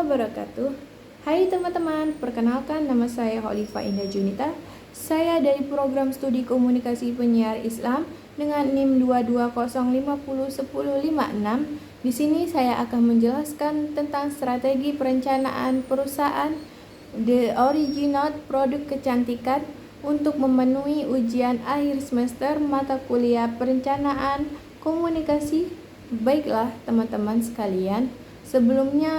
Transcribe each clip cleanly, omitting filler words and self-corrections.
wabarakatuh. Hai teman-teman, perkenalkan nama saya Khalifa Indah Junita. Saya dari program studi komunikasi penyiar Islam dengan NIM 220501056. Di sini saya akan menjelaskan tentang strategi perencanaan perusahaan The Original Produk Kecantikan untuk memenuhi ujian akhir semester mata kuliah perencanaan komunikasi. Baiklah teman-teman sekalian, sebelumnya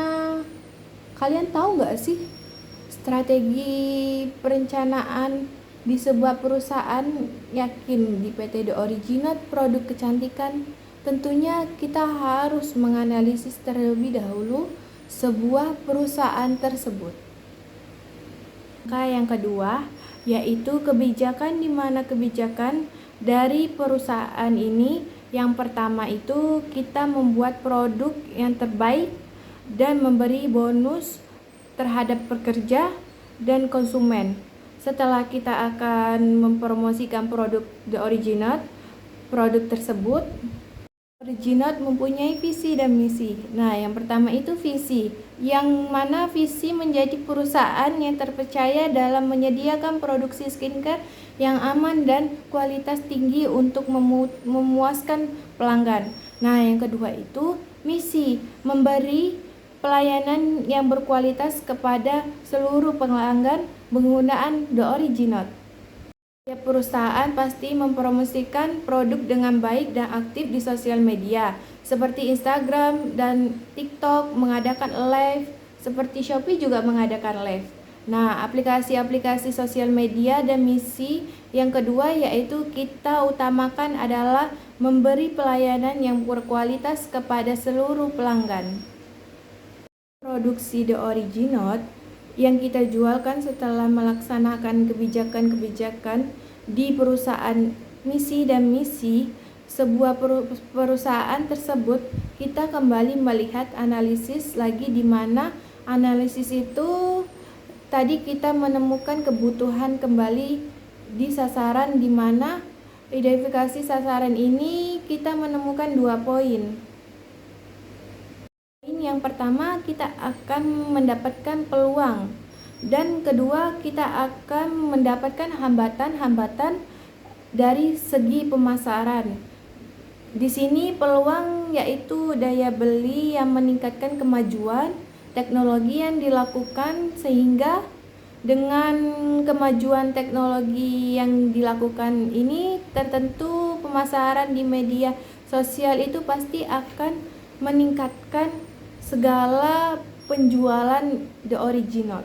kalian tahu nggak sih strategi perencanaan di sebuah perusahaan? Yakin di PT The Original Produk Kecantikan? Tentunya kita harus menganalisis terlebih dahulu sebuah perusahaan tersebut. Yang kedua yaitu kebijakan, di mana kebijakan dari perusahaan ini yang pertama itu kita membuat produk yang terbaik dan memberi bonus terhadap pekerja dan konsumen. Setelah kita akan mempromosikan produk The Original, produk tersebut Original mempunyai visi dan misi. Nah, yang pertama itu visi, yang mana visi menjadi perusahaan yang terpercaya dalam menyediakan produksi skincare yang aman dan kualitas tinggi untuk memuaskan pelanggan. Nah, yang kedua itu misi, memberi pelayanan yang berkualitas kepada seluruh pelanggan penggunaan The Original. Setiap perusahaan pasti mempromosikan produk dengan baik dan aktif di sosial media seperti Instagram dan TikTok, mengadakan live, seperti Shopee juga mengadakan live. Nah, aplikasi-aplikasi sosial media dan misi yang kedua yaitu kita utamakan adalah memberi pelayanan yang berkualitas kepada seluruh pelanggan. Produksi The Original yang kita jualkan setelah melaksanakan kebijakan-kebijakan di perusahaan misi dan misi sebuah perusahaan tersebut, kita kembali melihat analisis lagi, di mana analisis itu tadi kita menemukan kebutuhan kembali di sasaran, di mana identifikasi sasaran ini kita menemukan 2 poin. Yang pertama, kita akan mendapatkan peluang, dan kedua, kita akan mendapatkan hambatan-hambatan dari segi pemasaran. Di sini peluang yaitu daya beli yang meningkatkan, kemajuan teknologi yang dilakukan, sehingga dengan kemajuan teknologi yang dilakukan ini tertentu pemasaran di media sosial itu pasti akan meningkatkan segala penjualan The Original.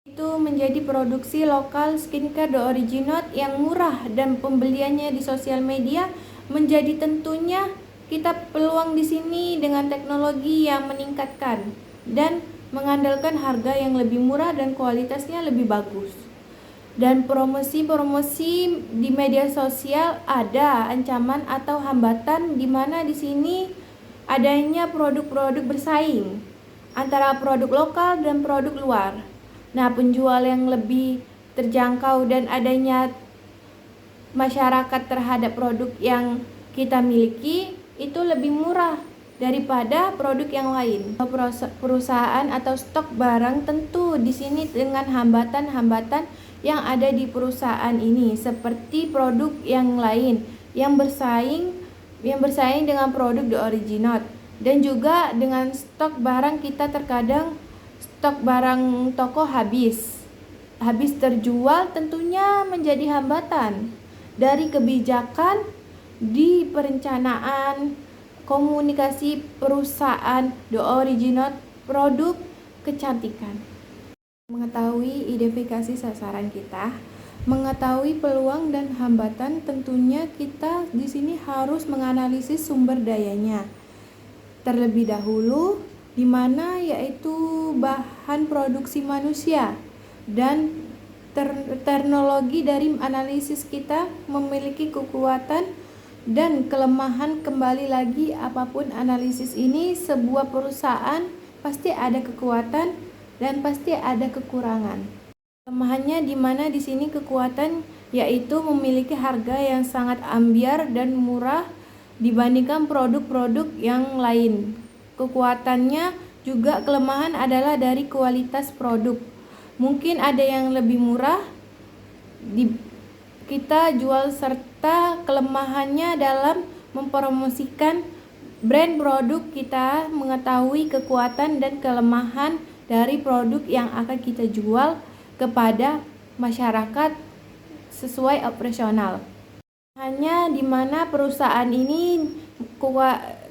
Itu menjadi produksi lokal skincare The Original yang murah dan pembeliannya di sosial media menjadi tentunya kita peluang di sini dengan teknologi yang meningkatkan dan mengandalkan harga yang lebih murah dan kualitasnya lebih bagus. Dan promosi-promosi di media sosial ada ancaman atau hambatan, di mana di sini adanya produk-produk bersaing antara produk lokal dan produk luar. Nah, penjual yang lebih terjangkau dan adanya masyarakat terhadap produk yang kita miliki itu lebih murah daripada produk yang lain. Perusahaan atau stok barang tentu di sini dengan hambatan-hambatan yang ada di perusahaan ini, seperti produk yang lain yang bersaing dengan produk The Original, dan juga dengan stok barang kita, terkadang stok barang toko habis terjual, tentunya menjadi hambatan dari kebijakan di perencanaan komunikasi perusahaan The Original Produk Kecantikan. Mengetahui identifikasi sasaran kita, mengetahui peluang dan hambatan, tentunya kita di sini harus menganalisis sumber dayanya terlebih dahulu, di mana yaitu bahan produksi manusia dan teknologi. Dari analisis kita memiliki kekuatan dan kelemahan. Kembali lagi, apapun analisis ini, sebuah perusahaan pasti ada kekuatan dan pasti ada kekurangan. Kelemahannya di mana di sini kekuatan yaitu memiliki harga yang sangat ambiar dan murah dibandingkan produk-produk yang lain. Kekuatannya juga kelemahan adalah dari kualitas produk. Mungkin ada yang lebih murah kita jual, serta kelemahannya dalam mempromosikan brand produk. Kita mengetahui kekuatan dan kelemahan dari produk yang akan kita jual kepada masyarakat sesuai operasional. Hanya di mana perusahaan ini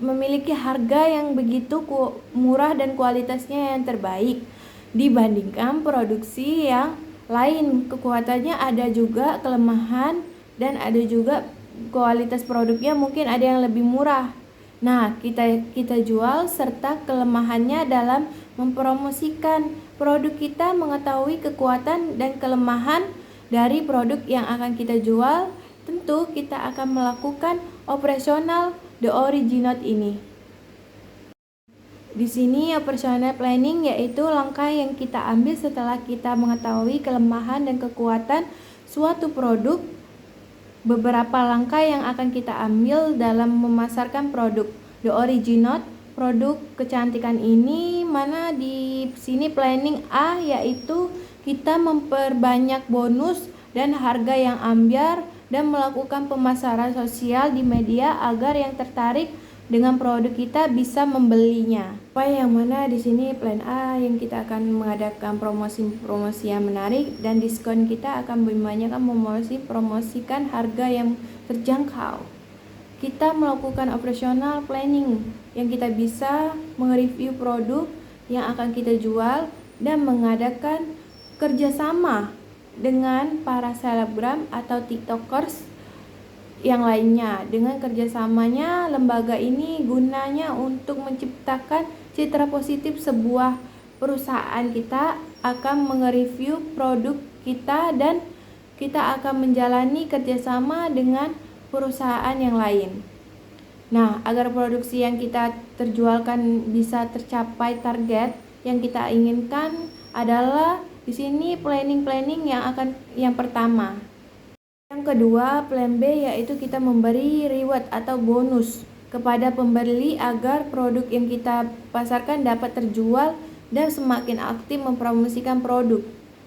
memiliki harga yang begitu murah dan kualitasnya yang terbaik dibandingkan produksi yang lain. Kekuatannya ada juga kelemahan, dan ada juga kualitas produknya mungkin ada yang lebih murah. Nah, kita jual serta kelemahannya dalam mempromosikan produk kita, mengetahui kekuatan dan kelemahan dari produk yang akan kita jual. Tentu kita akan melakukan operasional the original ini. Di sini operational planning yaitu langkah yang kita ambil setelah kita mengetahui kelemahan dan kekuatan suatu produk. Beberapa langkah yang akan kita ambil dalam memasarkan produk the original, produk kecantikan ini, mana di sini planning A yaitu kita memperbanyak bonus dan harga yang ambiar dan melakukan pemasaran sosial di media agar yang tertarik dengan produk kita bisa membelinya. Yang mana di sini plan A yang kita akan mengadakan promosi yang menarik, dan diskon kita akan membanyakkan promosikan harga yang terjangkau. Kita melakukan operational planning yang kita bisa mereview produk yang akan kita jual dan mengadakan kerjasama dengan para selebgram atau tiktokers yang lainnya. Dengan kerjasamanya, lembaga ini gunanya untuk menciptakan citra positif sebuah perusahaan. Kita akan mereview produk kita dan kita akan menjalani kerjasama dengan perusahaan yang lain. Nah, agar produksi yang kita terjualkan bisa tercapai target yang kita inginkan adalah di sini planning yang pertama. Yang kedua, plan B yaitu kita memberi reward atau bonus kepada pembeli agar produk yang kita pasarkan dapat terjual dan semakin aktif mempromosikan produk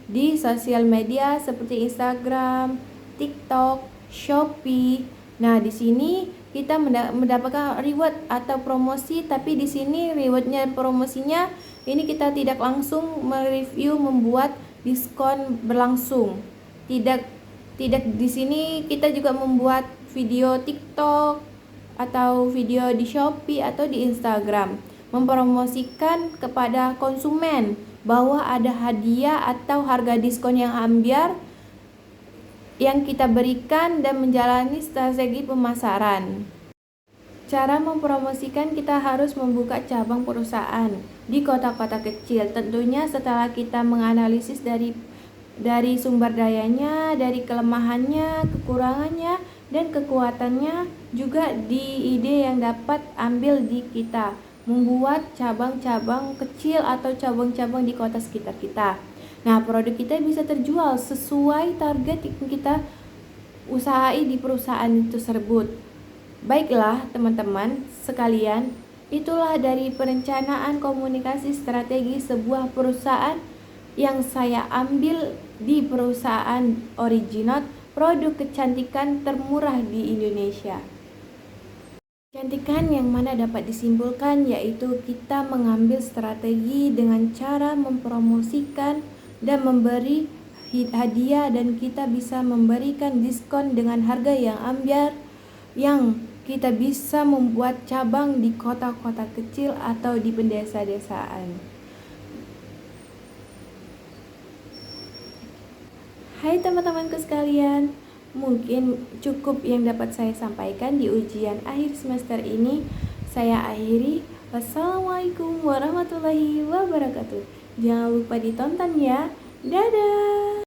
di sosial media seperti Instagram, TikTok, Shopee. Nah, di sini kita mendapatkan reward atau promosi, tapi di sini rewardnya, promosinya ini kita tidak langsung mereview membuat diskon berlangsung. Tidak di sini kita juga membuat video TikTok atau video di Shopee atau di Instagram, mempromosikan kepada konsumen bahwa ada hadiah atau harga diskon yang ambiar yang kita berikan dan menjalani strategi pemasaran. Cara mempromosikan, kita harus membuka cabang perusahaan di kota-kota kecil. Tentunya setelah kita menganalisis dari sumber dayanya, dari kelemahannya, kekurangannya, dan kekuatannya, juga di ide yang dapat ambil di kita, membuat cabang-cabang kecil atau cabang-cabang di kota sekitar kita. Nah, produk kita bisa terjual sesuai target yang kita usahai di perusahaan tersebut. Baiklah teman-teman sekalian, itulah dari perencanaan komunikasi strategi sebuah perusahaan yang saya ambil di perusahaan Original, produk kecantikan termurah di Indonesia. Kecantikan yang mana dapat disimpulkan yaitu kita mengambil strategi dengan cara mempromosikan dan memberi hadiah, dan kita bisa memberikan diskon dengan harga yang ambiar, yang kita bisa membuat cabang di kota-kota kecil atau di pedesaan. Hai teman-temanku sekalian, mungkin cukup yang dapat saya sampaikan di ujian akhir semester ini. Saya akhiri. Wassalamualaikum warahmatullahi wabarakatuh. Jangan lupa ditonton ya. Dadah.